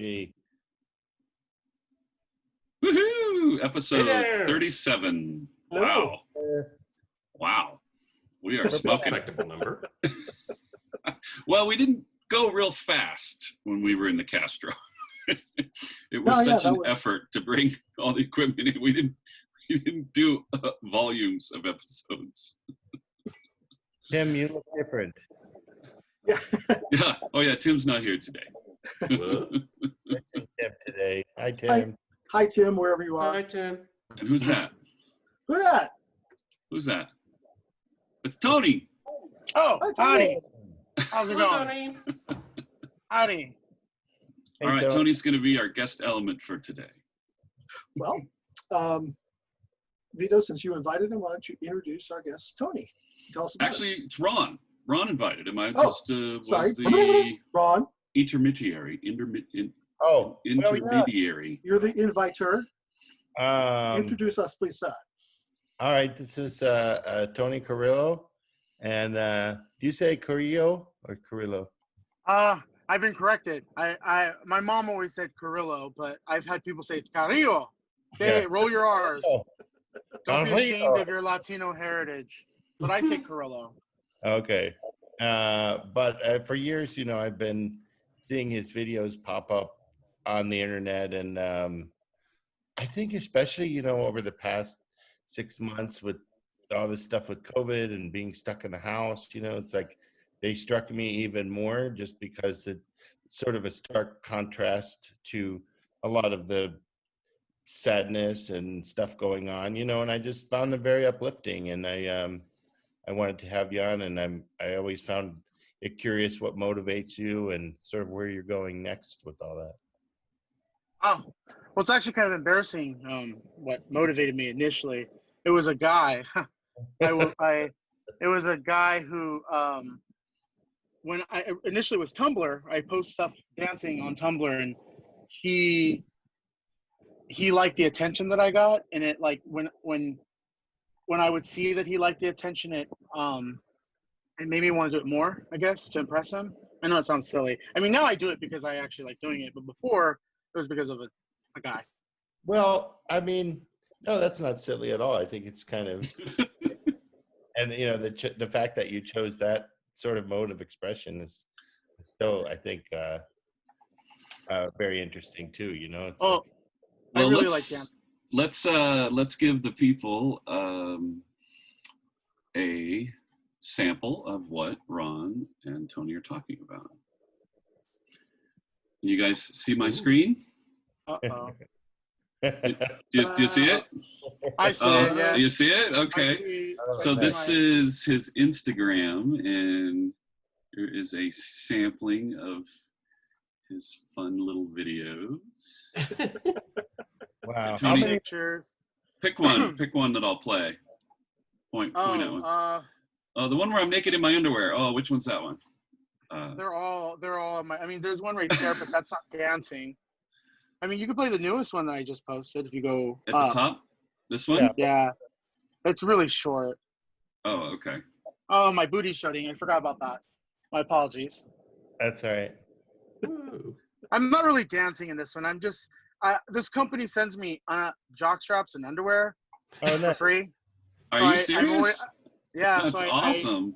Hey. Woohoo! Episode 37. Hello. Wow. We are That's a smoking. respectable number. Well, we didn't go real fast when we were in the Castro. It was such an effort to bring all the equipment in. We didn't do volumes of episodes. Tim, you look different. Yeah. Yeah. Oh, yeah. Tim's not here today. Missing Tim today. Hi, Tim. Hi, Tim, wherever you are. Hi, Tim. And who's that? Who's that? Who's that? It's Tony. Oh, Hi, howdy. How's it Hello, going? Tony. Howdy. Hey, All right. Tony. Tony's going to be our guest element for today. Well, Vito, since you invited him, why don't you introduce our guest, Tony? Tell us about Actually, it's Ron. Ron invited him. I Oh, just was sorry. the Ron, intermediary. Oh, Intermediary. you're the inviter. well, Introduce us, please, sir. all right, this is Tony Carrillo. And do you say Carrillo or Carrillo? I've been corrected. My mom always said Carrillo, but I've had people say it's Carrillo. Say it, roll your R's. Oh. Don't be Carrillo. ashamed of your Latino heritage. But I say Carrillo. Okay. But for years, I've been seeing his videos pop up on the internet. And I think especially, over the past 6 months with all this stuff with COVID and being stuck in the house, it's like they struck me even more just because it's sort of a stark contrast to a lot of the sadness and stuff going on, and I just found them very uplifting. And I wanted to have you on, and I always found it curious what motivates you and sort of where you're going next with all that. Oh, well, it's actually kind of embarrassing what motivated me initially. It was a guy. It was a guy who, when I initially was Tumblr, I post stuff dancing on Tumblr, and he liked the attention that I got, and it like when I would see that he liked the attention, it made me want to do it more, I guess, to impress him. I know it sounds silly. I mean, now I do it because I actually like doing it, but before it was because of a guy. Well, I mean, no, that's not silly at all. I think it's kind of, and the fact that you chose that sort of mode of expression is still, I think, very interesting too. It's I really like dance. Let's give the people a sample of what Ron and Tony are talking about. You guys see my screen? Uh-oh. Do you see it? I see it, yeah. You see it? Okay. So this is his Instagram, and there is a sampling of his fun little videos. Wow. Tony, How many pictures? Pick one that I'll play. Point at one. The one where I'm naked in my underwear. Oh, which one's that one? They're all in my. I mean, there's one right there, but that's not dancing. I mean, you could play the newest one that I just posted if you go at the top. This one? Yeah. It's really short. Oh, okay. Oh, my booty's showing. I forgot about that. My apologies. That's all right. I'm not really dancing in this one. I'm just. This company sends me jock straps and underwear for free. Are you serious? Yeah. That's awesome.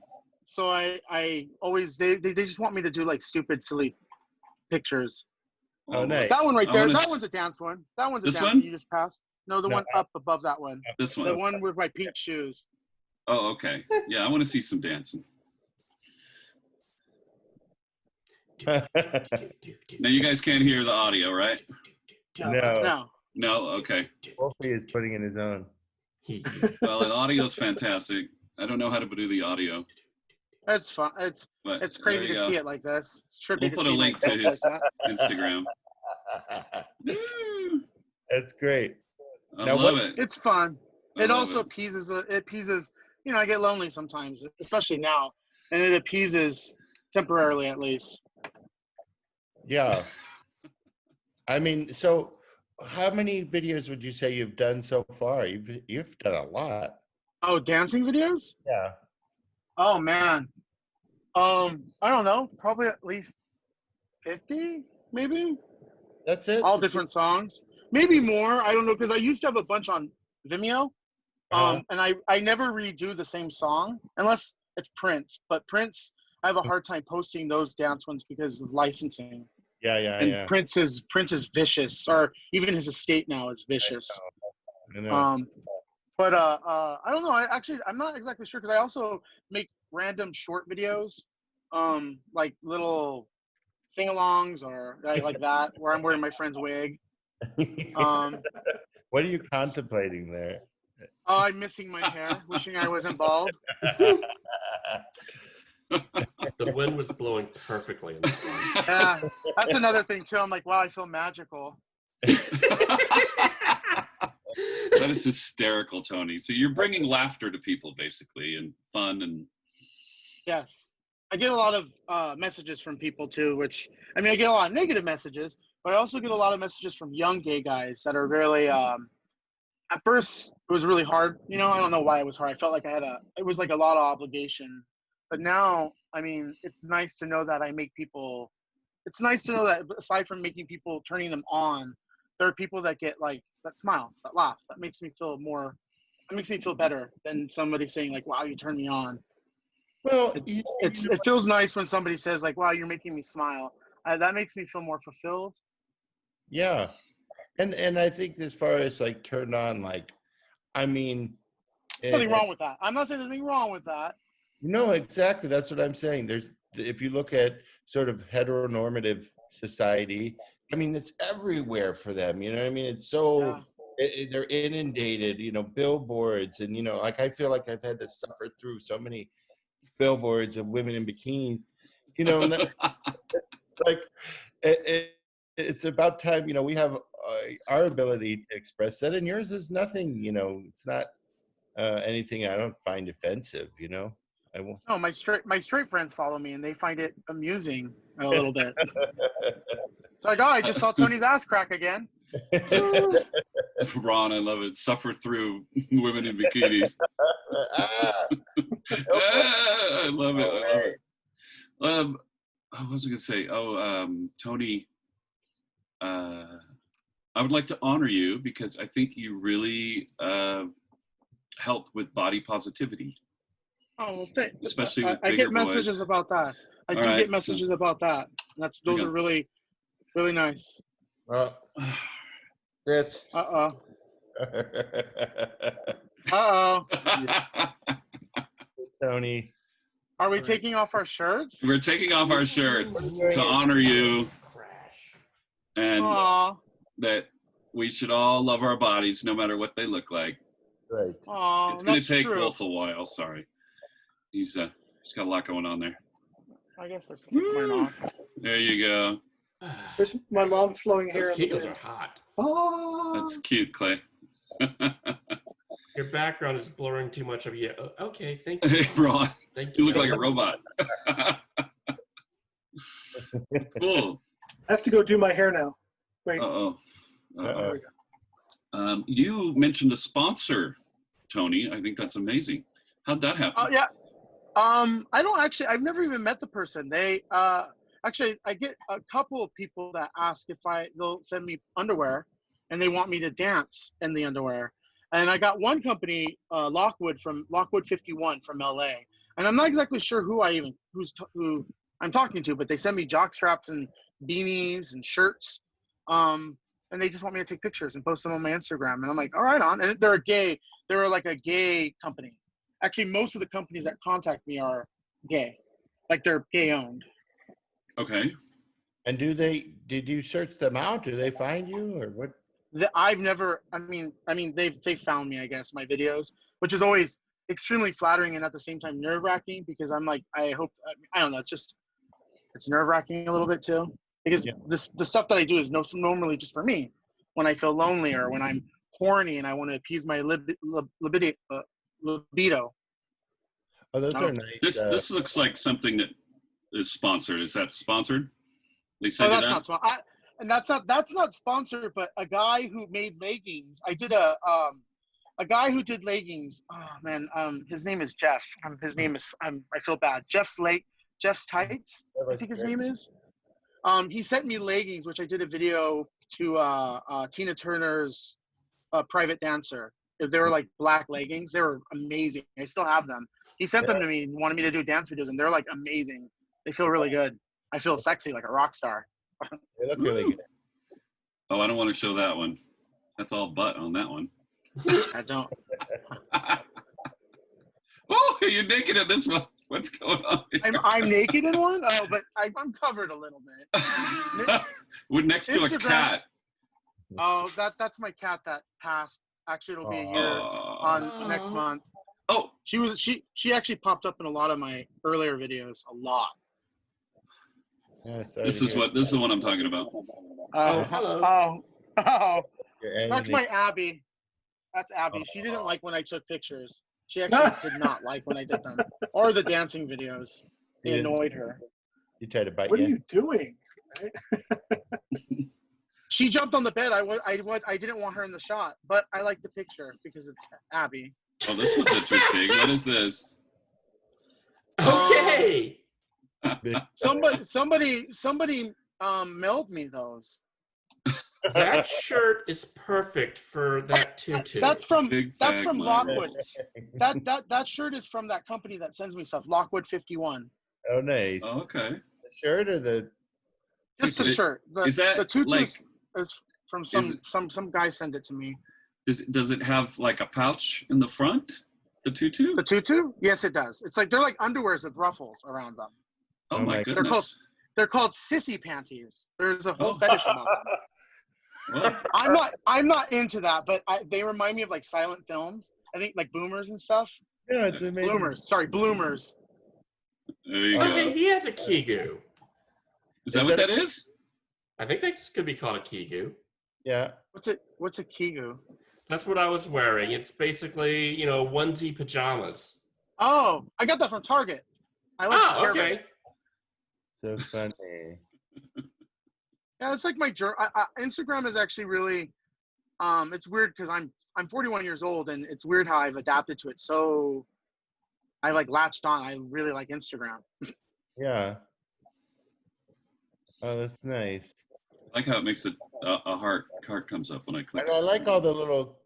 I always they just want me to do like stupid, silly pictures. Oh, nice. That one right there. That one's a dance one. That one's a dance one you just passed. No, the one up above that one. This one. The one with my pink shoes. Oh, okay. Yeah, I want to see some dancing. Now you guys can't hear the audio, right? No. No. Okay. Wolfie is putting in his own. Well, the audio's fantastic. I don't know how to do the audio. That's fun. It's crazy to see it like this. It's trippy. We'll put a link to his Instagram. That's great. I love it. It's fun. It also appeases. I get lonely sometimes, especially now, and it appeases temporarily, at least. Yeah. I mean, so how many videos would you say you've done so far? You've done a lot. Oh, dancing videos? Yeah. Oh man. I don't know. Probably at least 50, maybe. That's it? all different songs. Maybe more. I don't know, because I used to have a bunch on Vimeo. And I never redo the same song unless it's Prince. But Prince, I have a hard time posting those dance ones because of licensing. And Prince is vicious, or even his estate now is vicious. I know. But I don't know. I'm not exactly sure, because I also make random short videos, like little sing-alongs or like that, where I'm wearing my friend's wig. What are you contemplating there? Oh, I'm missing my hair, wishing I wasn't bald. The wind was blowing perfectly in the front. Yeah, that's another thing too. I'm like, wow, I feel magical. That is hysterical, Tony. So you're bringing laughter to people, basically, and fun, and yes, I get a lot of messages from people too. Which, I mean, I get a lot of negative messages, but I also get a lot of messages from young gay guys that are really. At first, it was really hard. You know, I don't know why it was hard. I felt like it was like a lot of obligation. But now, I mean, it's nice to know that I make people. It's nice to know that aside from making people, turning them on, there are people that get like that smile, that laugh. That makes me feel more. That makes me feel better than somebody saying like, "Wow, you turned me on." Well, it feels nice when somebody says like, "Wow, you're making me smile." That makes me feel more fulfilled. Yeah, and I think as far as like turned on, like, I mean, nothing wrong with that. I'm not saying there's anything wrong with that. No, exactly. That's what I'm saying. If you look at sort of heteronormative society, I mean, it's everywhere for them. You know what I mean? It's so they're inundated. You know, billboards, and you know, like I feel like I've had to suffer through so many billboards of women in bikinis. You know, and it's like it's about time. You know, we have our ability to express that, and yours is nothing. You know, it's not anything I don't find offensive. You know. I won't. No, my straight friends follow me, and they find it amusing a little bit. It's like, oh, I just saw Tony's ass crack again. Ron, I love it. Suffer through women in bikinis. I love it. I love it. What was I going to say? Tony, I would like to honor you because I think you really help with body positivity. Oh, well, thanks. Especially with I bigger get messages boys. about that. I do get messages about that. Those are really, really nice. That's. Uh oh. Tony. Are we taking off our shirts? We're taking off our shirts to honor you. And that we should all love our bodies no matter what they look like. Right. It's going to take Wulf a while. Sorry. He's got a lot going on there. I guess there's mine off. There you go. There's my long flowing hair. Those Kegels are hot. Oh, that's cute, Clay. Your background is blurring too much of you. Okay, thank you. Ron, thank you look like a robot. Cool. I have to go do my hair now. Wait. You mentioned a sponsor, Tony. I think that's amazing. How'd that happen? Oh yeah. I've never even met the person. They actually, I get a couple of people that ask if they'll send me underwear, and they want me to dance in the underwear. And I got one company, Lockwood 51 from LA, and I'm not exactly sure who I'm talking to, but they send me jock straps and beanies and shirts, and they just want me to take pictures and post them on my Instagram. And I'm like, all right, on. And they're like a gay company. Actually, most of the companies that contact me are gay, like they're gay owned. Okay. And did you search them out? Do they find you, or what? I've never. I mean, they found me, I guess, my videos, which is always extremely flattering and at the same time nerve wracking, because I'm like, I don't know, it's nerve wracking a little bit too, because the stuff that I do is normally just for me when I feel lonely or when I'm horny and I want to appease my libido. Oh, those are nice. This looks like something that is sponsored. Is that sponsored? They said that's not sponsored. And that's not sponsored, but a guy who made leggings. I did a guy who did leggings. Oh man, his name is Jeff. His name is I feel bad. Jeff's Tights, I think his name is. He sent me leggings, which I did a video Tina Turner's Private Dancer. They were like black leggings. They were amazing. I still have them. He sent them to me and wanted me to do dance videos, and they're like amazing. They feel really good. I feel sexy, like a rock star. They look really good. Oh, I don't want to show that one. That's all butt on that one. I don't. Oh, you're naked in this one. What's going on here? I'm naked in one? Oh, but I'm covered a little bit. We're next to a cat. Oh, that's my cat that passed. Actually, it'll be a year on next month. Oh, she actually popped up in a lot of my earlier videos. A lot. Yeah, this is the one I'm talking about. Hello. That's my Abby. That's Abby. She didn't like when I took pictures. She actually did not like when I did them, or the dancing videos. They annoyed her. You tried to bite What are you doing? She jumped on the bed. I didn't want her in the shot, but I like the picture because it's Abby. Oh, this one's interesting. What is this? Okay. Somebody mailed me those. That shirt is perfect for that tutu. That's from Lockwood. Lockwood. That shirt is from that company that sends me stuff. Lockwood 51. Oh, nice. Oh, okay. The shirt or the? Just the shirt. Is that the tutu like, is from some guy sent it to me. Does it have like a pouch in the front? The tutu? The tutu? Yes, it does. It's like they're like underwears with ruffles around them. Oh my goodness. They're called sissy panties. There's a whole fetish about them. What? I'm not into that, but they remind me of like silent films. I think like Boomers and stuff. Yeah, it's amazing. Bloomers. There you Okay, go. he has a kigu. Is that what that is? I think that could be called a kigu. Yeah. What's a kigu? That's what I was wearing. It's basically, onesie pajamas. Oh, I got that from Target. I like the Care Bears. So funny. Yeah, it's like my Instagram is actually really, it's weird because I'm 41 years old, and it's weird how I've adapted to it. So I like latched on. I really like Instagram. Yeah. Oh, that's nice. I like how it makes a heart comes up when I click. And I like all the little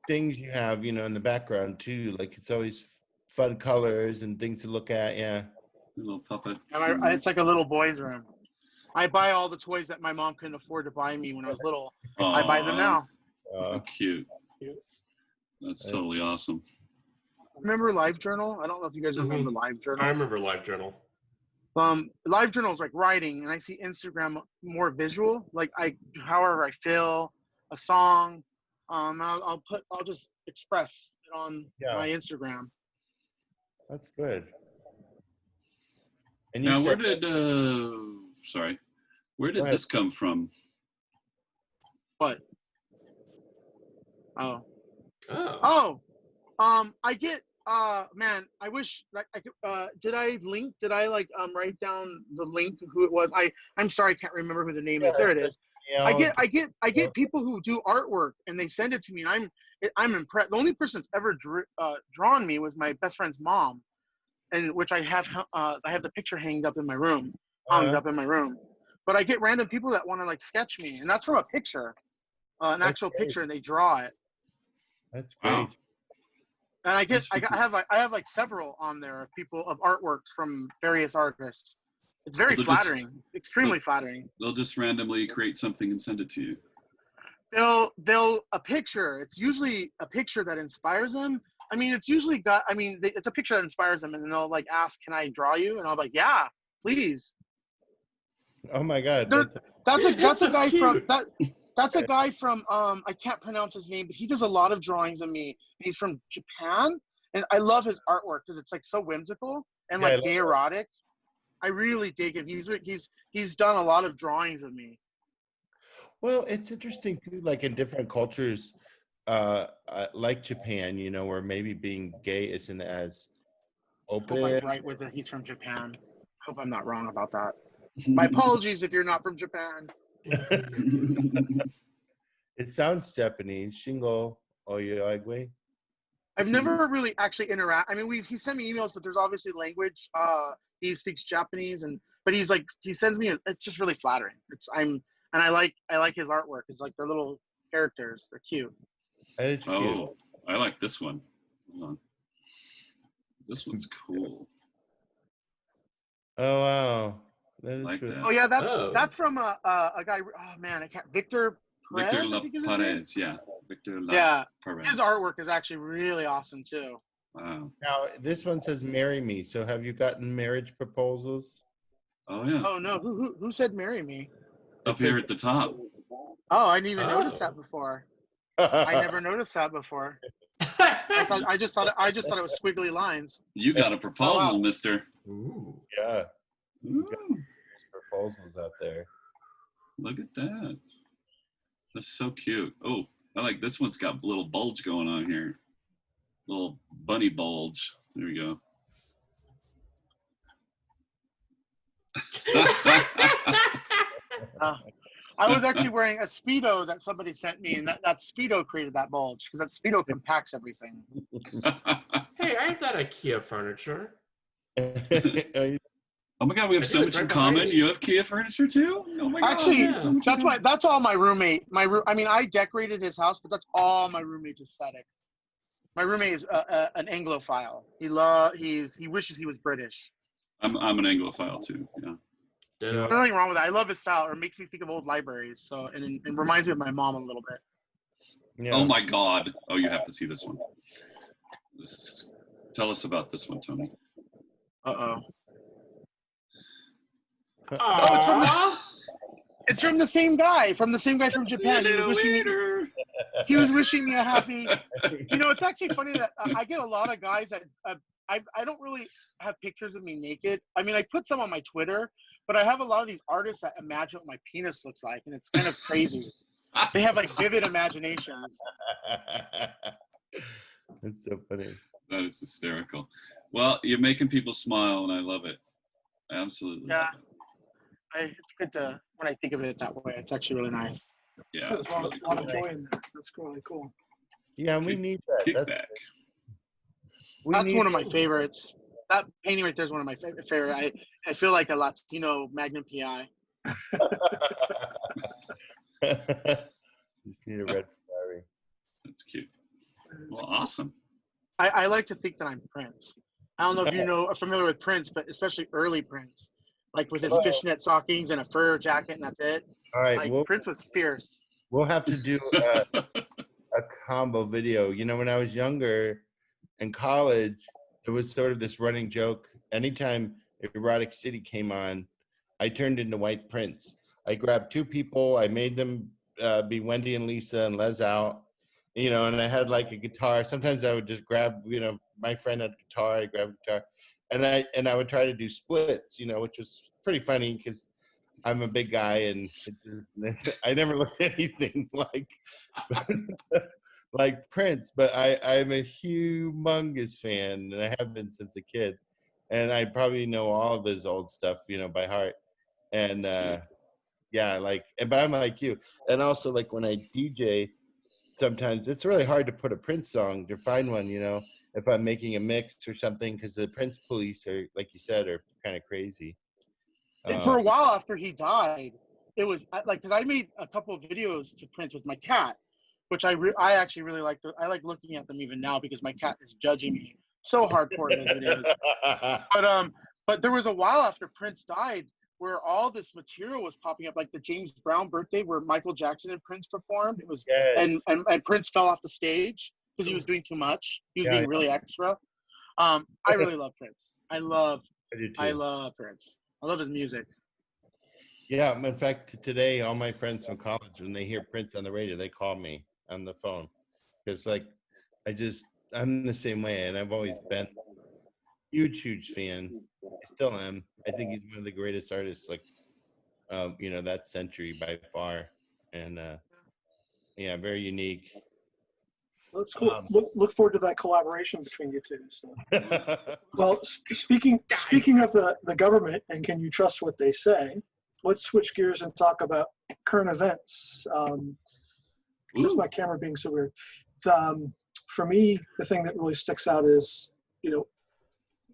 things you have, in the background too. Like it's always fun colors and things to look at. Yeah. Little puppets. And it's like a little boy's room. I buy all the toys that my mom couldn't afford to buy me when I was little. I buy them now. Oh, cute. That's totally awesome. Remember LiveJournal? I don't know if you guys remember LiveJournal. I remember LiveJournal. LiveJournal is like writing, and I see Instagram more visual. Like however I feel, a song, I'll just express it on my Instagram. That's good. And now, where did this come from? What? I get man, I wish like I could did I write down the link who it was? I'm sorry, I can't remember who the name is. There it is. I get people who do artwork and they send it to me, and I'm impressed. The only person that's ever drawn me was my best friend's mom, and which I have the picture hung up in my room. But I get random people that want to like sketch me, and that's from a picture, an actual picture, and they draw it. That's great. Wow. And I have like several on there of people of artworks from various artists. It's very flattering, extremely flattering. They'll just randomly create something and send it to you. They'll a picture. It's usually a picture that inspires them. I mean, it's usually it's a picture that inspires them, and then they'll like ask, "Can I draw you?" And I'll be like, "Yeah, please." Oh my God. That's a guy from that. That's a guy from I can't pronounce his name, but he does a lot of drawings of me. He's from Japan, and I love his artwork because it's like so whimsical and like gay erotic. I really dig him. He's done a lot of drawings of me. Well, it's interesting too, like in different cultures, like Japan, where maybe being gay isn't as open. I hope I'm right with it. He's from Japan. Hope I'm not wrong about that. My apologies if you're not from Japan. It sounds Japanese. Shingo oyoagwe. I've never really actually I mean, he sent me emails, but there's obviously language. He speaks Japanese, but he sends me. It's just really flattering. And I like his artwork. It's like they're little characters. They're cute. That is cute. Oh, I like this one. Hold on. This one's cool. Oh wow, that is Like really... that. Oh yeah, Oh. that's from a guy. Oh man, I can't. Victor Perez, Victor I think is his name. Perez, yeah. Victor Yeah, Perez. his artwork is actually really awesome too. Wow. Now this one says "Marry Me." So have you gotten marriage proposals? Oh yeah. Oh no, who said marry me? Up here at the top. Oh, I didn't even Oh. notice that before. I never noticed that before. I just thought it was squiggly lines. You got a proposal, Oh, wow. mister. Ooh. Yeah, Ooh, there's proposals out there. look at that. That's so cute. Oh, I like this one's got a little bulge going on here. Little bunny bulge. There we go. I was actually wearing a Speedo that somebody sent me, and that Speedo created that bulge because that Speedo compacts everything. Hey, I have that IKEA furniture. Oh my God, we have I so think it's much in right behind common. you. You have Kia furniture too? Oh my God. Actually, we have so much in common. that's all my roommate. I mean, I decorated his house, but that's all my roommate's aesthetic. My roommate is an Anglophile. He wishes he was British. I'm an Anglophile too. Yeah. Ditto. There's nothing wrong with that. I love his style. It makes me think of old libraries. So and it reminds me of my mom a little bit. Yeah. Oh my God. Oh, you have to see this one. Tell us about this one, Tony. Uh-oh. Aww. It's from the same guy from Japan. He was wishing me a happy. You know, it's actually funny that I get a lot of guys that I don't really have pictures of me naked. I mean, I put some on my Twitter, but I have a lot of these artists that imagine what my penis looks like, and it's kind of crazy. They have like vivid imaginations. That's so funny. That is hysterical. Well, you're making people smile, and I love it. Absolutely. Yeah. It's good to when I think of it that way. It's actually really nice. Yeah. There's It's a lot, really lot cool. of joy in that. That's really cool. Yeah, and we need that. Kickback. That's one of my favorites. That painting right there is one of my favorite. I feel like a Latino Magnum PI. Just need a red Ferrari. That's cute. Well, awesome. I like to think that I'm Prince. I don't know if you are familiar with Prince, but especially early Prince, like with his fishnet stockings and a fur jacket, and that's it. All right, Like Prince was fierce. we'll have to do a combo video. You know, when I was younger in college, it was sort of this running joke. Anytime Erotic City came on, I turned into White Prince. I grabbed two people. I made them be Wendy and Lisa and Les out. You know, and I had like a guitar. Sometimes I would just grab, you know, my friend had a guitar, I grabbed a guitar. And I would try to do splits, you know, which was pretty funny because I'm a big guy and I never looked anything like Prince, but I'm a humongous fan, and I have been since a kid. And I probably know all of his old stuff, you know, by heart. And yeah, but I'm like you. And also, like when I DJ, sometimes it's really hard to put a Prince song to find one, you know, if I'm making a mix or something, because the Prince police are, like you said, are kind of crazy. For a while after he died, it was like because I made a couple of videos to Prince with my cat, which I actually really like. I like looking at them even now because my cat is judging me so hardcore in those videos. But there was a while after Prince died where all this material was popping up, like the James Brown birthday where Michael Jackson and Prince performed. It was and Prince fell off the stage because he was doing too much. He was being really extra. I really love Prince. I love Prince. I love his music. Yeah, in fact, today all my friends from college, when they hear Prince on the radio, they call me on the phone because, like, I'm the same way, and I've always been huge fan. I still am. I think he's one of the greatest artists, like, you know, that century by far, and yeah, very unique. That's cool. Look forward to that collaboration between you two. So. Well, speaking of the government and can you trust what they say, let's switch gears and talk about current events. This is my camera being so weird. For me, the thing that really sticks out is, you know,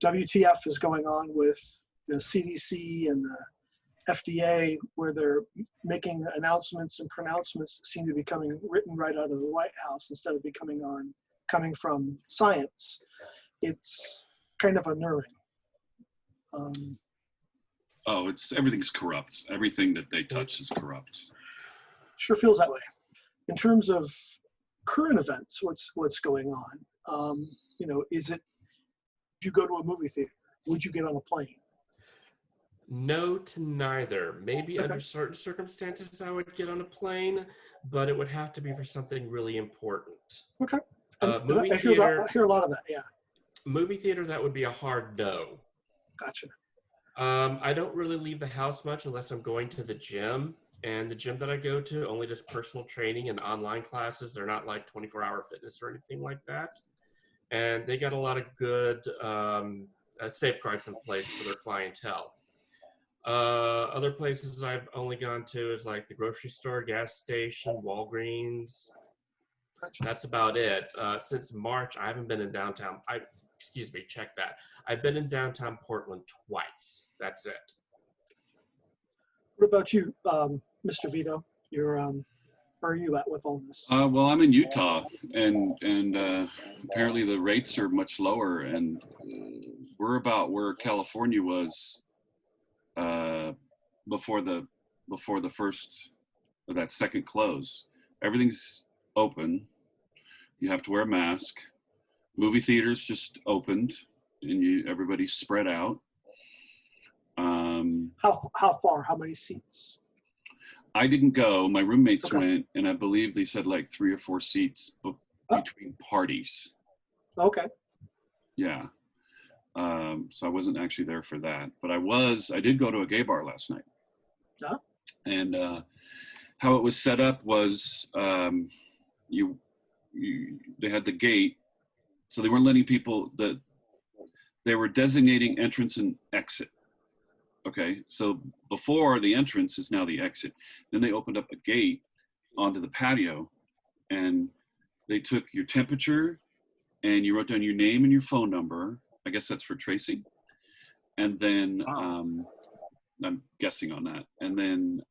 WTF is going on with the CDC FDA, where they're making announcements and pronouncements that seem to be written right out of the White House instead of coming from science. It's kind of unnerving. Everything's corrupt. Everything that they touch is corrupt. Sure feels that way. In terms of current events, what's going on? Is it? Would you go to a movie theater? Would you get on a plane? No to neither. Maybe under certain circumstances I would get on a plane, but it would have to be for something really important. Okay. Movie I hear a lot of that, yeah. Movie theater, that would be a hard no. Gotcha. I don't really leave the house much unless I'm going to the gym. And the gym that I go to only does personal training and online classes. They're not like 24-hour fitness or anything like that. And they got a lot of good safeguards in place for their clientele. Other places I've only gone to is like the grocery store, gas station, Walgreens. That's about it. Since March, I haven't been in downtown. Check that. I've been in downtown Portland twice. That's it. What about you, Mr. Vito? Where are you at with all this? Well, I'm in Utah, and apparently the rates are much lower, and we're about where California was before the first of that second close. Everything's open. You have to wear a mask. Movie theaters just opened, and everybody's spread out. How far? How many seats? I didn't go. My roommates Okay. went, and I believe they said like 3 or 4 seats between parties. Okay. Yeah. So I wasn't actually there for that, but I did go to a gay bar last night. Yeah. And how it was set up was they had the gate, so they weren't letting people they were designating entrance and exit. Okay, so before the entrance is now the exit. Then they opened up a gate onto the patio, and they took your temperature, and you wrote down your name and your phone number. I guess that's for tracing. And then I'm guessing on that. And then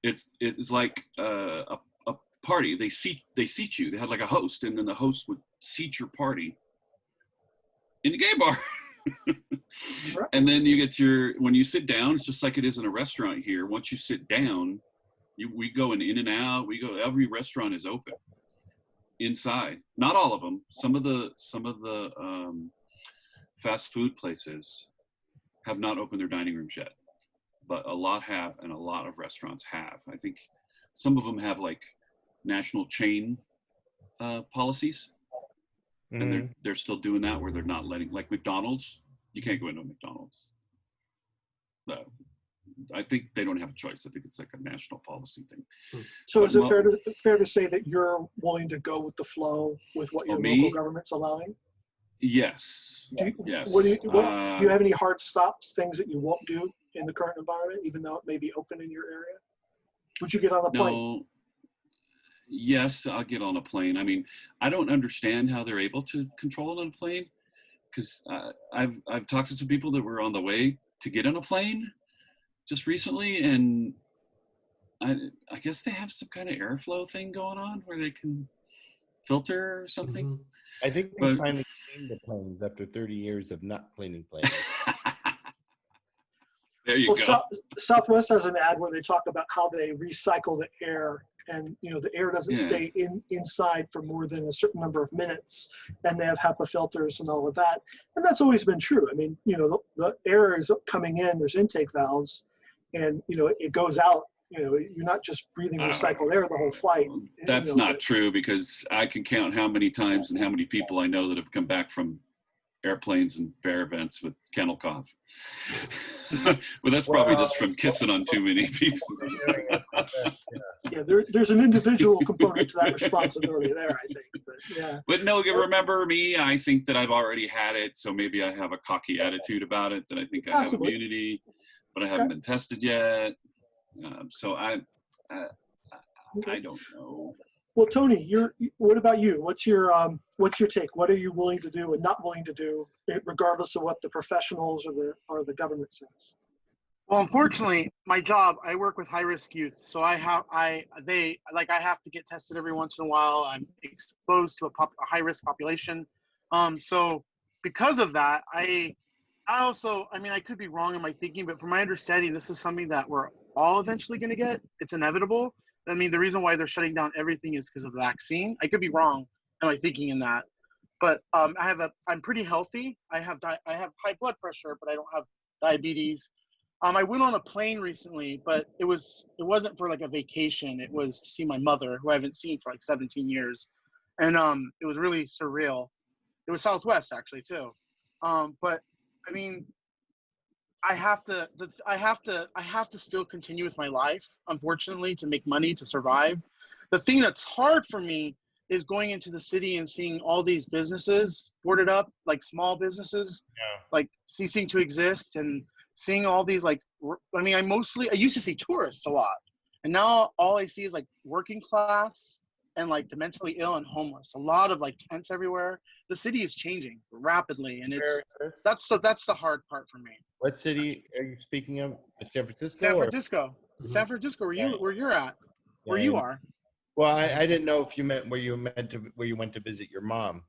it's like a party. They seat you. They had like a host, and then the host would seat your party in the gay bar. And then you get when you sit down, it's just like it is in a restaurant here. Once you sit down, we go in and out. Every restaurant is open inside. Not all of them. Some of the fast food places have not opened their dining rooms yet, but a lot have, and a lot of restaurants have. I think some of them have like national chain policies. And they're still doing that, where they're not letting, like McDonald's, you can't go into a McDonald's. But I think they don't have a choice. I think it's like a national policy thing. So but is it fair to say that you're willing to go with the flow with what your local government's allowing? Yes. Yes. Do you have any hard stops, things that you won't do in the current environment, even though it may be open in your area? Would you get on a plane? No. Yes, I'll get on a plane. I mean, I don't understand how they're able to control it on a plane, because I've talked to some people that were on the way to get on a plane just recently, and I guess they have some kind of airflow thing going on where they can filter or something. Mm-hmm. I think they finally cleaned the planes after 30 years of not cleaning planes. There you go. Southwest has an ad where they talk about how they recycle the air, and the air doesn't stay inside for more than a certain number of minutes, and they have HEPA filters and all of that, and that's always been true. I mean, the air is coming in, there's intake valves, and it goes out. You're not just breathing recycled air the whole flight. That's not true, because I can count how many times and how many people I know that have come back from airplanes and bear events with kennel cough. Well, that's probably just from kissing on too many people. Yeah, there's an individual component to that responsibility there, I think. But yeah. But no, remember me, I think that I've already had it, so maybe I have a cocky attitude about it, that I think I have immunity, but I haven't been tested yet. So I don't know. Well, Tony, what about you? What's your take? What are you willing to do and not willing to do, regardless of what the professionals or the government says? Well, unfortunately, my job, I work with high-risk youth, so I have to get tested every once in a while. I'm exposed to a high-risk population, so because of that, I also, I mean, I could be wrong in my thinking, but from my understanding, this is something that we're all eventually going to get. It's inevitable. I mean, the reason why they're shutting down everything is because of the vaccine. I could be wrong in my thinking in that, but I'm pretty healthy. I have high blood pressure, but I don't have diabetes. I went on a plane recently, but it wasn't for like a vacation. It was to see my mother, who I haven't seen for like 17 years, and it was really surreal. It was Southwest actually too, but I mean, I have to still continue with my life, unfortunately, to make money to survive. The thing that's hard for me is going into the city and seeing all these businesses boarded up, like small businesses, like ceasing to exist, and seeing all these like, I mean, I used to see tourists a lot, and now all I see is like working class and like the mentally ill and homeless. A lot of like tents everywhere. The city is changing rapidly, and that's the hard part for me. What city are you speaking of? San Francisco? San Francisco. Mhm. San Francisco, where you're at, where Yeah, you are. Well, I didn't know if you meant where you went to visit your mom.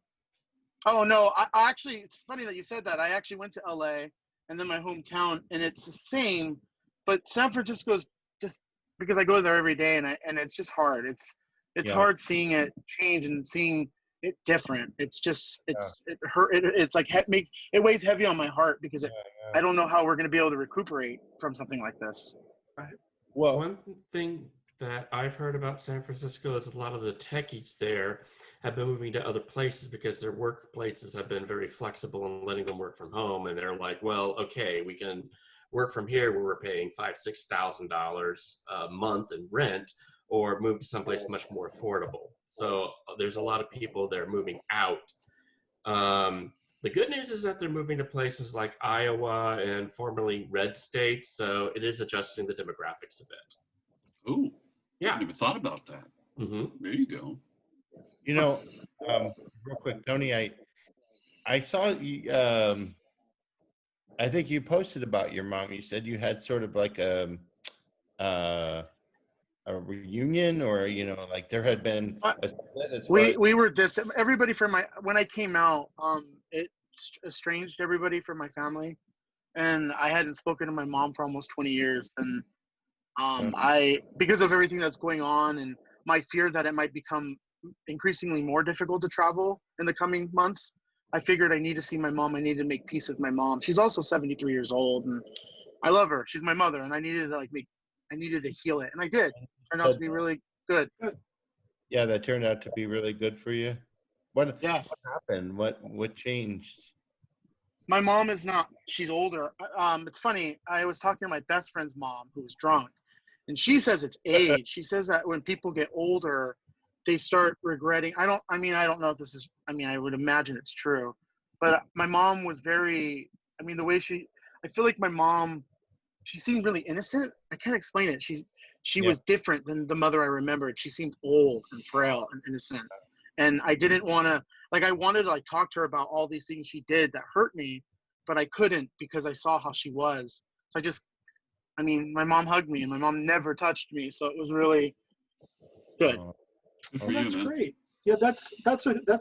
Oh no, I actually, it's funny that you said that. I actually went to LA and then my hometown, and it's the same, but San Francisco is just because I go there every day, and it's just hard. It's Yeah. hard seeing it change and seeing it different. It's just it's like it weighs heavy on my heart because I don't know how we're going to be able to recuperate from something like this. Well, one thing that I've heard about San Francisco is a lot of the techies there have been moving to other places because their workplaces have been very flexible and letting them work from home. And they're like, well, okay, we can work from here where we're paying $5,000-$6,000 a month in rent, or move to someplace much more affordable. So there's a lot of people that are moving out. The good news is that they're moving to places like Iowa and formerly red states, so it is adjusting the demographics a bit. Oh, Yeah. I haven't even thought about that. Mm-hmm. There you go. You know, real quick, Tony, I saw you. I think you posted about your mom. You said you had sort of like a reunion, or like there had been a split as far as. We were everybody from when I came out, it estranged everybody from my family, and I hadn't spoken to my mom for almost 20 years, and I, because of everything that's going on and my fear that it might become increasingly more difficult to travel in the coming months, I figured I need to see my mom. I need to make peace with my mom. She's also 73 years old, and I love her. She's my mother, and I needed to heal it, and I did. It turned out to be really good. Yeah, that turned out to be really good for you. What happened? What changed? My mom is not. She's older. It's funny. I was talking to my best friend's mom, who was drunk, and she says it's age. She says that when people get older, they start regretting. I don't know if this is. I would imagine it's true, but my mom was very. The way I feel like my mom. She seemed really innocent. I can't explain it. She was different than the mother I remembered. She seemed old and frail and innocent, and I didn't want to. I wanted to talk to her about all these things she did that hurt me, but I couldn't because I saw how she was. So my mom hugged me, and my mom never touched me, so it was really good. That's great. Yeah, that's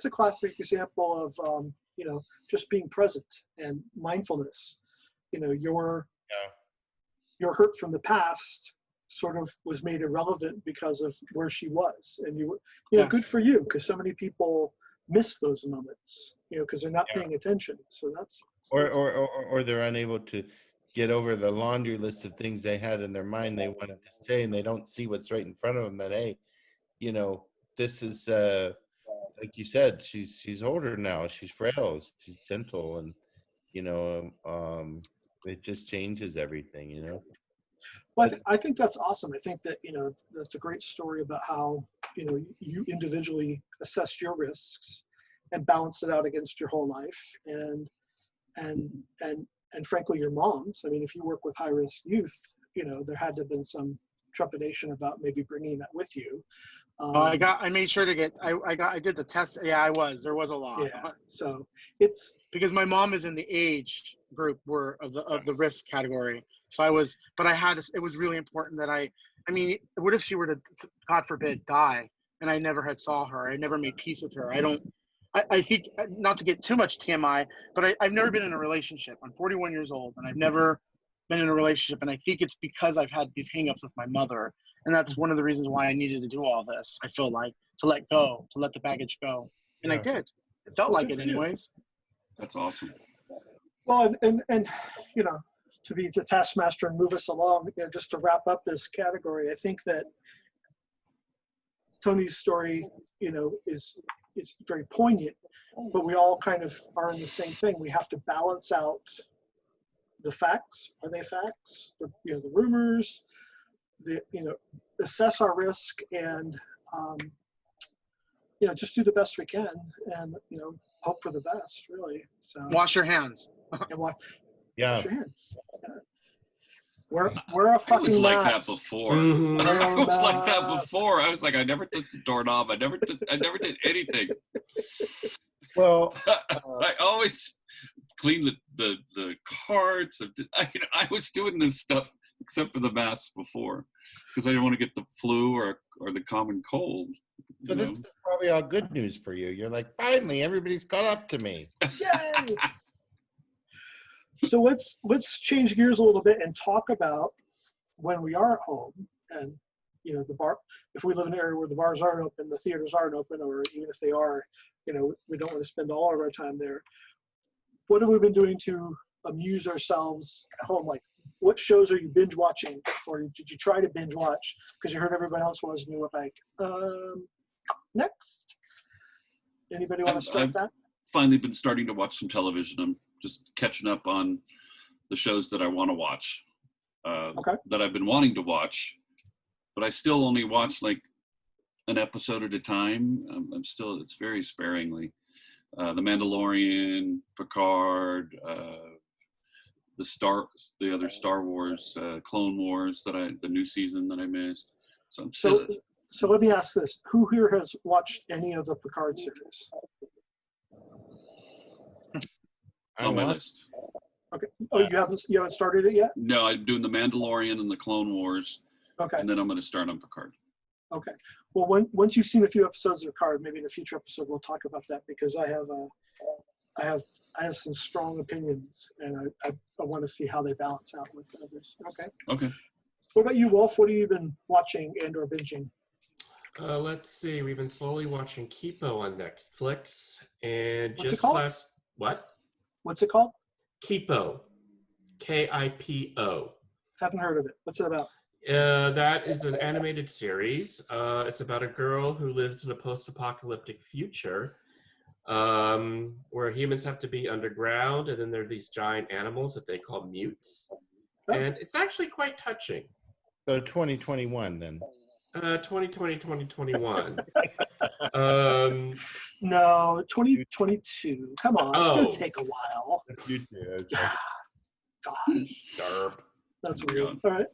a classic example of just being present and mindfulness. Your hurt from the past sort of was made irrelevant because of where she was, and good for you, because so many people miss those moments, because they're not paying attention. So that's or they're unable to get over the laundry list of things they had in their mind they wanted to say, and they don't see what's right in front of them. That hey, this is like you said, she's older now, she's frail, she's gentle, and it just changes everything. Well, I think that's awesome. I think that that's a great story about how you individually assessed your risks and balanced it out against your whole life, and frankly your mom's. If you work with high risk youth, there had to have been some trepidation about maybe bringing that with you, I made sure to get, I did the test. Yeah, there was a lot. Yeah, so it's because my mom is in the age group of the risk category. So it was really important that I mean, what if she were to, God forbid, die and I never had saw her, I never made peace with her. I think, not to get too much TMI, but I've never been in a relationship. I'm 41 years old and I've never been in a relationship. And I think it's because I've had these hangups with my mother. And that's one of the reasons why I needed to do all this. I feel like to let go, to let the baggage go. And I did. It felt like it anyways. That's awesome. Well, and you know, to be the taskmaster and move us along, you know, just to wrap up this category, I think that Tony's story, you know, is very poignant, but we all kind of are in the same thing. We have to balance out the facts. Are they facts? The rumors, assess our risk and, just do the best we can and, hope for the best, really. So wash your hands. And wash Yeah. your hands. We're a fucking I was like mess. that before. Mhm. I was like that before. I was like, I never touched the doorknob. I never did anything. Well, I always cleaned the carts. I was doing this stuff except for the masks before because I didn't want to get the flu or the common cold. so this is probably all good news for you. You're like, finally, everybody's caught up to me. Yay! So let's change gears a little bit and talk about when we are at home and the bar. If we live in an area where the bars aren't open, the theaters aren't open, or even if they are, we don't want to spend all of our time there. What have we been doing to amuse ourselves at home? Like, what shows are you binge watching, or did you try to binge watch because you heard everybody else was, and you were like, next? Anybody want to start that? Finally been starting to watch some television. I'm just catching up on the shows that I want to watch, that I've been wanting to watch, but I still only watch like an episode at a time. It's very sparingly. The Mandalorian, Picard, the other Star Wars, Clone Wars the new season that I missed. So let me ask this: who here has watched any of the Picard series? On my list. Okay. Oh, you haven't started it yet? No, I'm doing the Mandalorian and the Clone Wars. Okay. And then I'm going to start on Picard. Okay. Well, once you've seen a few episodes of Picard, maybe in a future episode we'll talk about that because I have some strong opinions and I want to see how they balance out with others. Okay. Okay. What about you, Wulf? What have you been watching and or binging? Let's see. We've been slowly watching Kipo on Netflix, and What's it called? What's it called? Kipo, Kipo. Haven't heard of it. What's it about? That is an animated series. It's about a girl who lives in a post-apocalyptic future where humans have to be underground, and then there are these giant animals that they call mutes. Oh. And it's actually quite touching. So 2021 then. 2020, 2021. No, 2022. Come on, it's going to take a while. Gosh. Derp. That's weird. All right.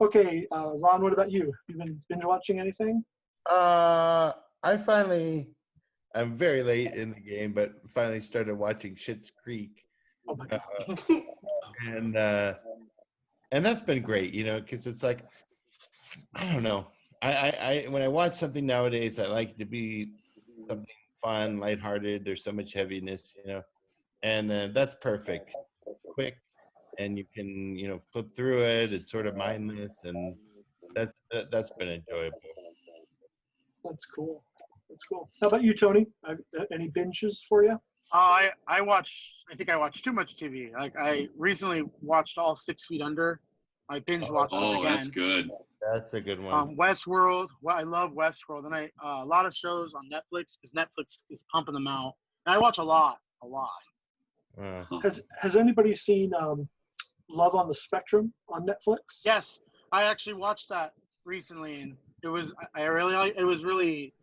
Okay, Ron, what about you? You been binge watching anything? I'm very late in the game, but finally started watching Schitt's Creek. Oh my God. And that's been great, because it's like, I don't know. I when I watch something nowadays, I like to be something fun, lighthearted. There's so much heaviness, and that's perfect. Quick, and you can, flip through it. It's sort of mindless, and that's been enjoyable. That's cool. How about you, Tony? Any binges for you? I think I watch too much TV. Like I recently watched all 6 Feet Under. I binge watched it again. Oh, that's good. That's a good one. Westworld. Well, I love Westworld, and a lot of shows on Netflix because Netflix is pumping them out. And I watch a lot. Has anybody seen Love on the Spectrum on Netflix? Yes, I actually watched that recently, and it was really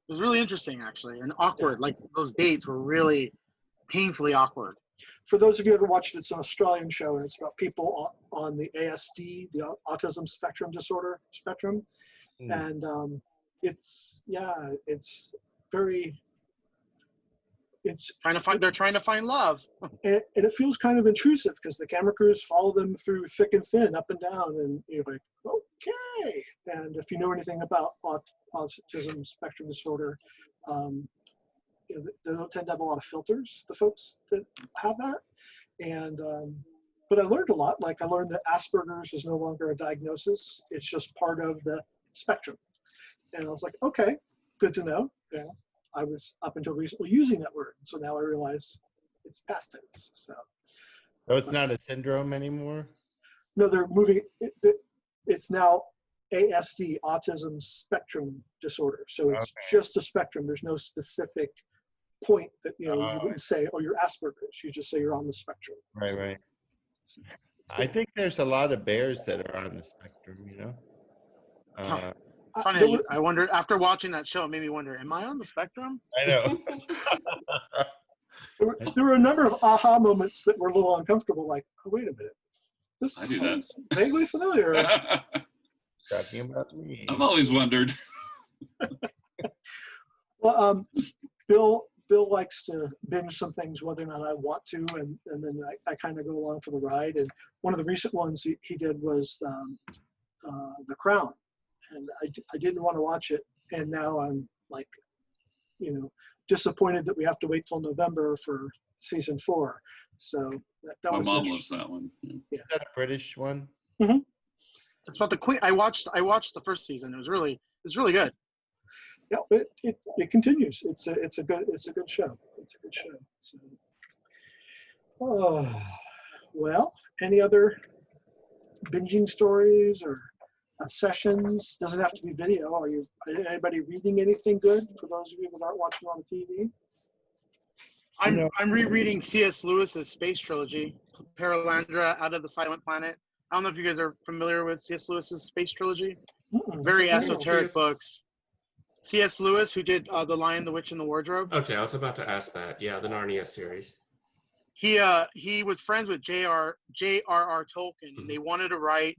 interesting actually, and awkward. Like those dates were really painfully awkward. For those of you who ever watched it, it's an Australian show, and it's about people on the ASD, the autism spectrum disorder spectrum. And it's very, it's they're trying to find love. and it feels kind of intrusive because the camera crews follow them through thick and thin, up and down, and you're like, okay. And if you know anything about autism spectrum disorder, you know, they don't tend to have a lot of filters, the folks that have that. And but I learned a lot. Like I learned that Asperger's is no longer a diagnosis; it's just part of the spectrum. And I was like, okay, good to know. Yeah. I was up until recently using that word, so now I realize it's past tense. So it's not a syndrome anymore? No, they're moving it's now ASD, autism spectrum disorder. So it's just a spectrum. There's no specific point that, you know, you wouldn't say, oh, you're Asperger's. You just say you're on the spectrum. Right. I think there's a lot of bears that are on the spectrum, you know. Funny, I wondered, after watching that show, it made me wonder, am I on the spectrum? I know. There were a number of aha moments that were a little uncomfortable, like, oh, wait a minute. This sounds vaguely familiar. Talking about me. I've always wondered. Well, Bill likes to binge some things whether or not I want to, and then I kind of go along for the ride. And one of the recent ones he did was The Crown. And I didn't want to watch it, and now I'm like, you know, disappointed that we have to wait till November for season 4. So that My was mom loves that one. Yeah. Is that a British one? Mm-hmm. It's about the Queen. I watched the first season. It was really good. Yeah, it continues. It's a good show. It's a good show. So, well, any other binging stories or obsessions? Doesn't have to be video. Are anybody reading anything good for those of you that aren't watching on the TV? I'm rereading C.S. Lewis's space trilogy, Paralandra, Out of the Silent Planet. I don't know if you guys are familiar with C.S. Lewis's space trilogy. Very esoteric books. C.S. Lewis, who did The Lion, the Witch, and the Wardrobe. Okay, I was about to ask that. Yeah, the Narnia series. He was friends with J.R.R. Tolkien, and they wanted to write,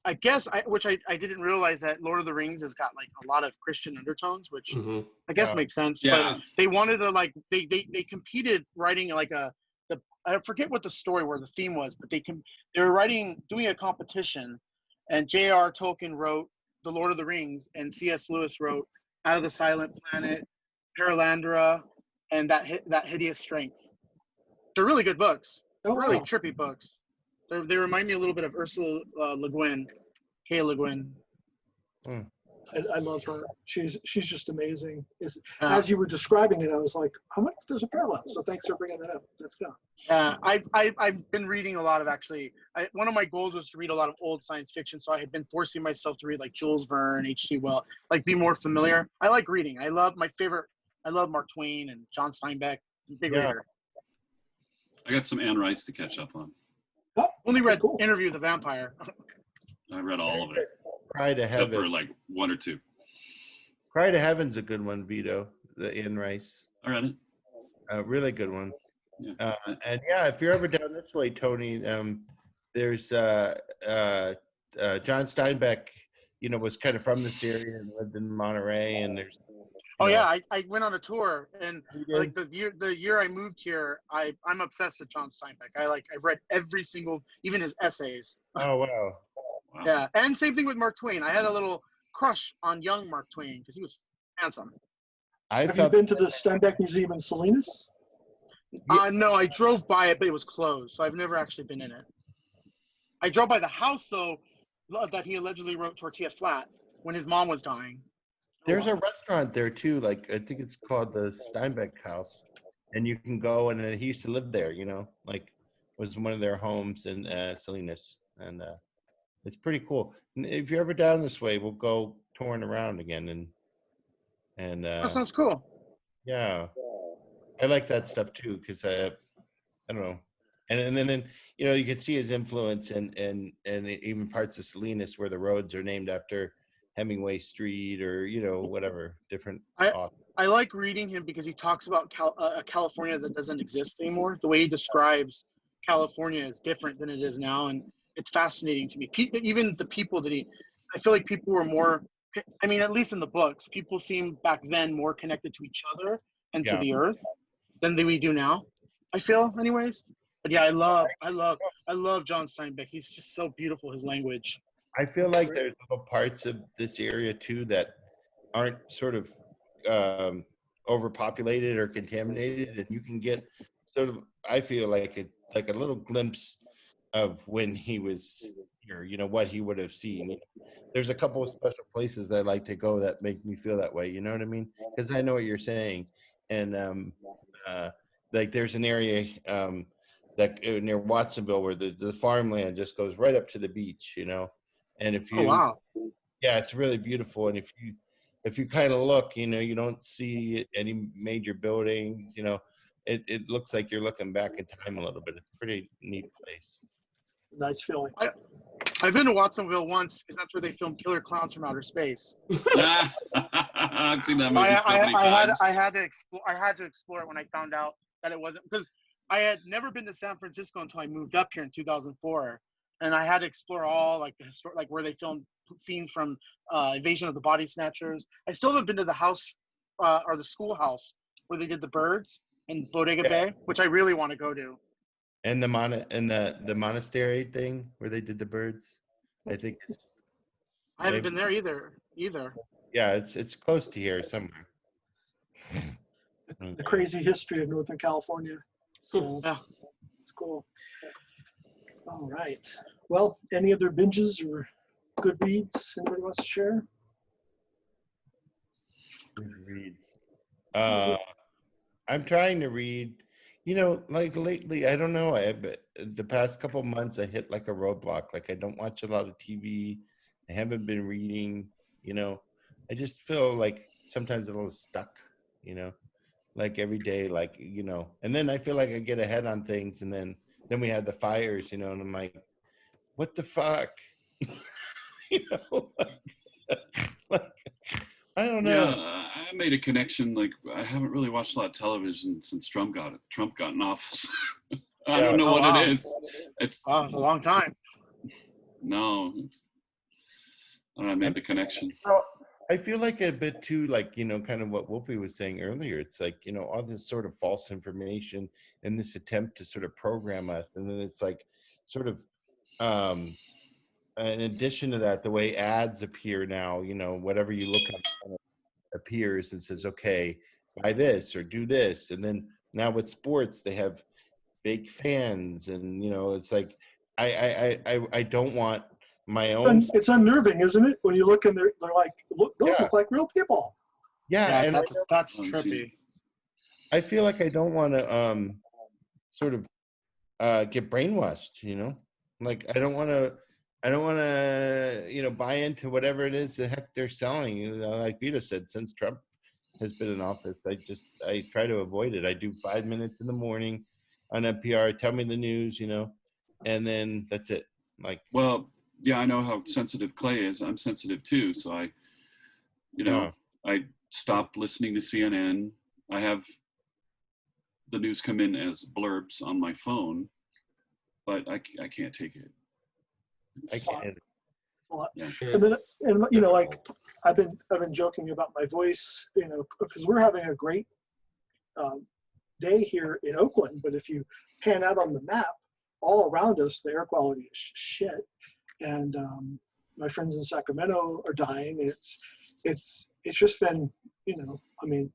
I guess, which I didn't realize that Lord of the Rings has got like a lot of Christian undertones, which I guess makes sense. Yeah. But they wanted to they competed writing like I forget what the story or the theme was, but they were doing a competition, and J.R. Tolkien wrote The Lord of the Rings, and C.S. Lewis wrote Out of the Silent Planet, Paralandra, and that Hideous Strength. They're really good books. Really trippy books. They remind me a little bit of Ursula Le Guin, Kay Le Guin. I love her. She's just amazing. As you were describing it, I was like, how much there's a parallel. So thanks for bringing that up. Let's go. I've been reading a lot of one of my goals was to read a lot of old science fiction. So I had been forcing myself to read like Jules Verne, H.G. Wells, like be more familiar. I like reading. I love Mark Twain and John Steinbeck. Big reader. I got some Anne Rice to catch up on. Only read Interview with the Vampire. I read all of it. Cry to Heaven. Except for like 1 or 2. Cry to Heaven's a good one, Vito. The Anne Rice. I read it. A really good one. Yeah. And yeah, if you're ever down this way, Tony, there's John Steinbeck, you know, was kind of from this area and lived in Monterey, and there's I went on a tour, and like the year I moved here, I'm obsessed with John Steinbeck. I've read every single, even his essays. Oh wow. Yeah, and same thing with Mark Twain. I had a little crush on young Mark Twain because he was handsome. Have you been to the Steinbeck Museum in Salinas? No, I drove by it, but it was closed, so I've never actually been in it. I drove by the house, though, that he allegedly wrote Tortilla Flat when his mom was dying. There's a restaurant there too, like I think it's called the Steinbeck House, and you can go, and he used to live there, you know, like it was one of their homes in Salinas, and it's pretty cool. And if you're ever down this way, we'll go touring around again, and that sounds cool. Yeah, I like that stuff too, because I don't know, and then you know, you can see his influence and even parts of Salinas where the roads are named after Hemingway Street, or you know, whatever different. I like reading him because he talks about a California that doesn't exist anymore. The way he describes California is different than it is now, and it's fascinating to me. Even the people I feel like people were more I mean, at least in the books, people seem back then more connected to each other and to the earth than we do now. I feel, anyways. But yeah, I love John Steinbeck. He's just so beautiful. His language. I feel like there's little parts of this area too that aren't sort of overpopulated or contaminated, and you can get sort of, I feel like a little glimpse of when he was here, you know, what he would have seen. There's a couple of special places I like to go that make me feel that way, you know what I mean? Because I know what you're saying. And like there's an area that near Watsonville where the farmland just goes right up to the beach, you know. And if you, yeah, it's really beautiful. And if you kind of look, you know, you don't see any major buildings, you know. It looks like you're looking back in time a little bit. It's a pretty neat place. Nice feeling. I've been to Watsonville once because that's where they filmed Killer Clowns from Outer Space. I've seen that movie so many times. I had to explore it when I found out that it wasn't, because I had never been to San Francisco until I moved up here in 2004, and I had to explore all like the like where they filmed scenes from Invasion of the Body Snatchers. I still haven't been to the house or the schoolhouse where they did the birds in Bodega Bay, which I really want to go to. And the monastery thing where they did the birds, I think. I haven't been there either. Yeah, it's close to here somewhere. The crazy history of Northern California. So, yeah, it's cool. All right. Well, any other binges or good reads anybody wants to share? Good reads. I'm trying to read. You know, like lately, I don't know. The past couple of months, I hit like a roadblock. Like I don't watch a lot of TV. I haven't been reading. You know, I just feel like sometimes a little stuck. You know, like every day, like you know. And then I feel like I get ahead on things, and then we had the fires. You know, and I'm like, what the fuck? You know, like I don't know. Yeah, I made a connection. Like I haven't really watched a lot of television since Trump got in office. I don't know what it is. It's a long time. No, I made the connection. I feel like a bit too, like, you know, kind of what Wolfie was saying earlier. It's like, you know, all this sort of false information and this attempt to sort of program us. And then it's like sort of, in addition to that, the way ads appear now, you know, whatever you look at appears and says, okay, buy this or do this. And then now with sports, they have fake fans. And, you know, it's like, I don't want my own. It's unnerving, isn't it? When you look and they're like, those look like real people. Yeah, and that's trippy. I feel like I don't want to sort of get brainwashed, you know? Like I don't want to, you know, buy into whatever it is the heck they're selling. You know, like Vito said, since Trump has been in office, I try to avoid it. I do 5 minutes in the morning on NPR, tell me the news, you know, and then that's it. Like, well, yeah, I know how sensitive Clay is. I'm sensitive too. So I stopped listening to CNN. I have the news come in as blurbs on my phone, but I can't take it. I can't. Yeah. And then, you know, like I've been joking about my voice, you know, because we're having a great day here in Oakland, but if you pan out on the map, all around us, the air quality is shit. And my friends in Sacramento are dying. It's just been, you know, I mean,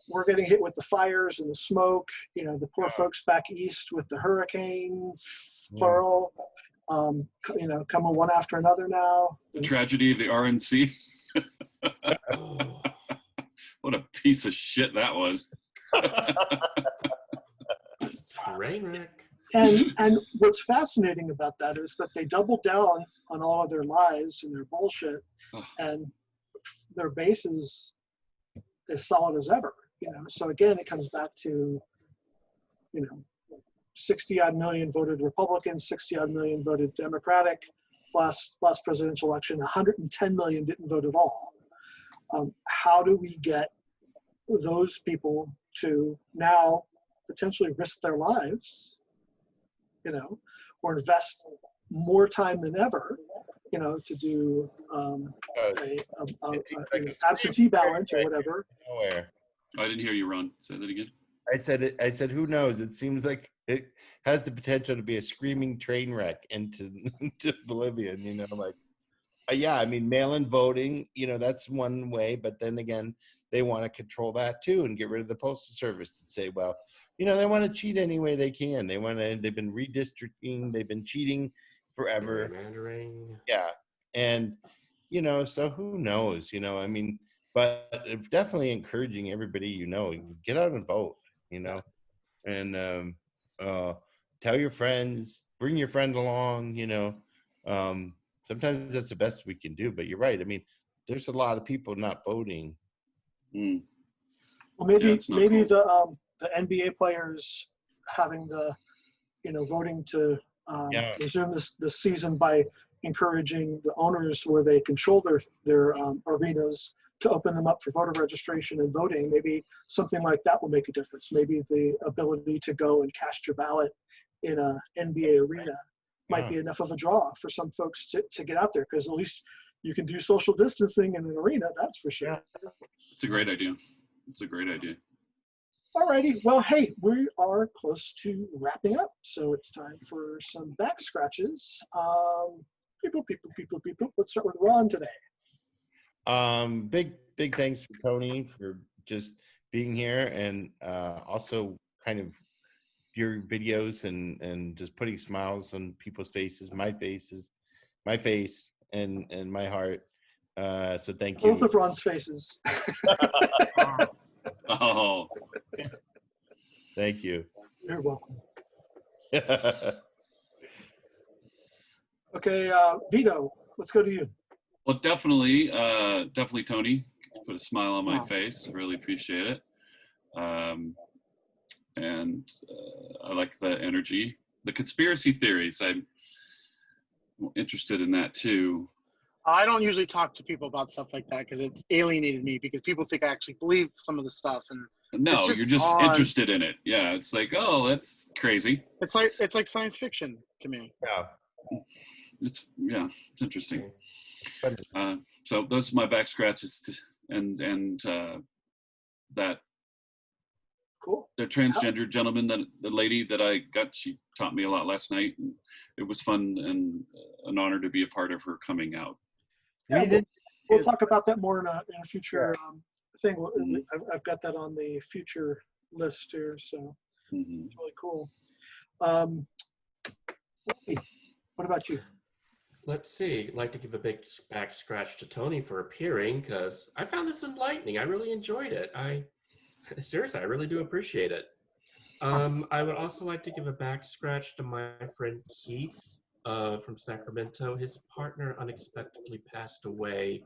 we're getting hit with the fires and the smoke, you know, the poor folks back east with the hurricanes, plural, you know, coming one after another now. The tragedy of the RNC. What a piece of shit that was. Train wreck. And what's fascinating about that is that they doubled down on all of their lies and their bullshit, and their base is as solid as ever. You know, so again, it comes back to, you know, 60-odd million voted Republican, 60-odd million voted Democratic. Last presidential election, 110 million didn't vote at all. How do we get those people to now potentially risk their lives, you know, or invest more time than ever to do an like absentee ballot or whatever. Nowhere. I didn't hear you, Ron. Say that again. I said, who knows? It seems like it has the potential to be a screaming train wreck into oblivion. Yeah, I mean, mail-in voting, that's one way, but then again, they want to control that too and get rid of the postal service and say, well, they want to cheat any way they can. They've been redistricting, they've been cheating forever. Gerrymandering. Yeah. And, so who knows, I mean, but definitely encouraging everybody, get out and vote, and tell your friends, bring your friend along, sometimes that's the best we can do, but you're right. I mean, there's a lot of people not voting. Mm. Well, maybe cool. The NBA players having the voting to resume this season by encouraging the owners where they control their arenas to open them up for voter registration and voting. Maybe something like that will make a difference. Maybe the ability to go and cast your ballot in a NBA arena might be enough of a draw for some folks to get out there, because at least you can do social distancing in an arena, that's for sure. It's a great idea. Alrighty, well, hey, we are close to wrapping up, so it's time for some back scratches. People. Let's start with Ron today. Big thanks for Tony for just being here, and also kind of your videos and just putting smiles on people's faces, my face, and my heart. So thank you. Both of Ron's faces. Oh. Thank you. You're welcome. Okay, Vito, let's go to you. Well, definitely, Tony. Put a smile on my face. Really appreciate it. And I like the energy. The conspiracy theories, I'm interested in that too. I don't usually talk to people about stuff like that because it's alienated me, because people think I actually believe some of the stuff. And no, you're just interested in it. Yeah, it's like, oh, that's crazy. It's like science fiction to me. Yeah. It's interesting. So those are my back scratches, and that cool. The transgender gentleman, the lady that I got, she taught me a lot last night, and it was fun and an honor to be a part of her coming out. Yeah, we'll talk about that more in a future thing. I've got that on the future list here, so it's really cool. What about you? Let's see. I'd like to give a big back scratch to Tony for appearing, because I found this enlightening. I really enjoyed it. Seriously, I really do appreciate it. I would also like to give a back scratch to my friend Keith from Sacramento. His partner unexpectedly passed away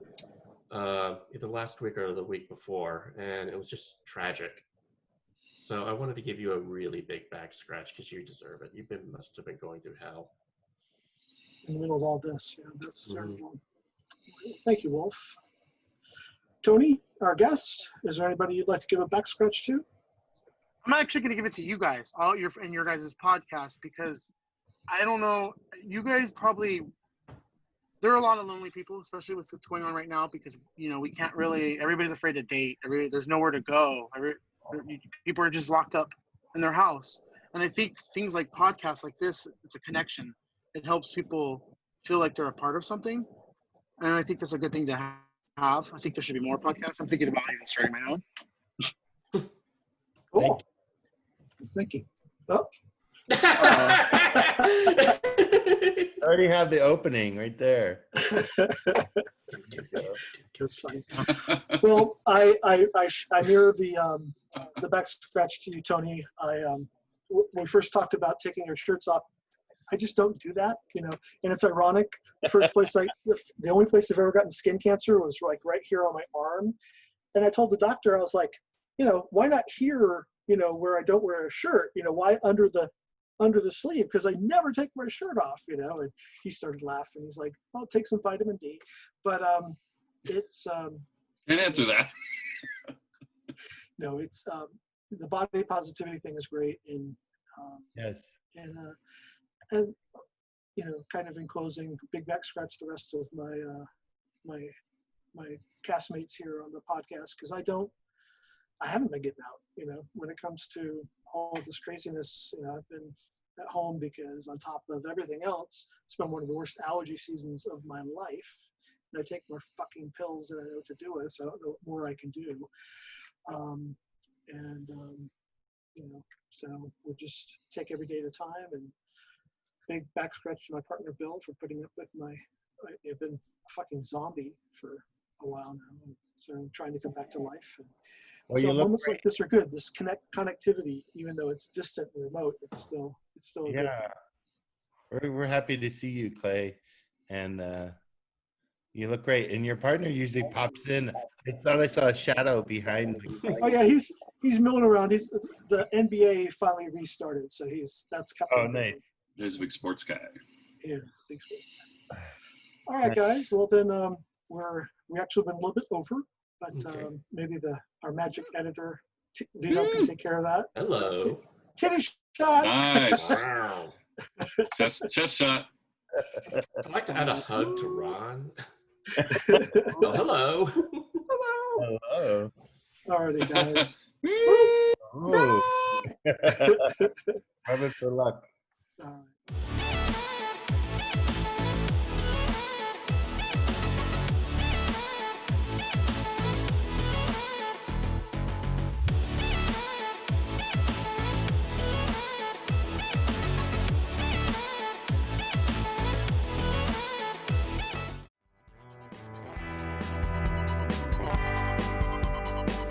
either last week or the week before, and it was just tragic. So I wanted to give you a really big back scratch because you deserve it. You must have been going through hell. In the middle of all this, that's terrible. Thank you, Wulf. Tony, our guest, is there anybody you'd like to give a back scratch to? I'm actually going to give it to you guys, your guys' podcast, because I don't know, you guys probably, there are a lot of lonely people, especially with what's going on right now, because, we can't really, everybody's afraid to date. There's nowhere to go. People are just locked up in their house. And I think things like podcasts like this, it's a connection. It helps people feel like they're a part of something. And I think that's a good thing to have. I think there should be more podcasts. I'm thinking about even starting my own. Cool. I'm thinking. Oh. I already have the opening right there. That's fine. Well, I mirror the back scratch to you, Tony. When we first talked about taking your shirts off, I just don't do that, and it's ironic. The only place I've ever gotten skin cancer was like right here on my arm. And I told the doctor, I was like, why not here, where I don't wear a shirt, why under the sleeve? Because I never take my shirt off, and he started laughing. He's like, I'll take some vitamin D. But it's can't answer that. No, it's the body positivity thing is great, and yes, and kind of in closing, big back scratch the rest of my castmates here on the podcast, because I haven't been getting out, when it comes to all of this craziness. I've been at home because on top of everything else, it's been one of the worst allergy seasons of my life. And I take more fucking pills than I know what to do with, so I don't know what more I can do. So we'll just take every day at a time, and big back scratch to my partner Bill for putting up with I've been a fucking zombie for a while now, so I'm trying to come back to life. Well, so moments like this are good. This connectivity, even though it's distant and remote, it's still yeah. We're happy to see you, Clay, and you look great. And your partner usually pops in. I thought I saw a shadow behind me. Oh yeah, he's milling around. The NBA finally restarted, so that's kept him busy. Nice. He's a big sports guy. Yeah, big sports guy. All right, guys. Well then, we actually been a little bit over, but Okay. maybe our magic editor Vito can take care of that. Hello. Titty shot. Nice. Wow. Chest shot. I'd like to add a hug to Ron. Oh, hello. Hello. Hello. Alrighty, guys. Oh. Have it for luck. All right.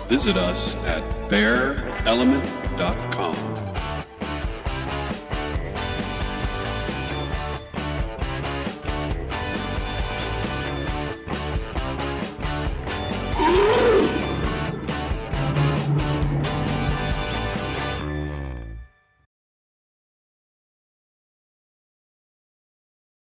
Visit us at bearelement.com.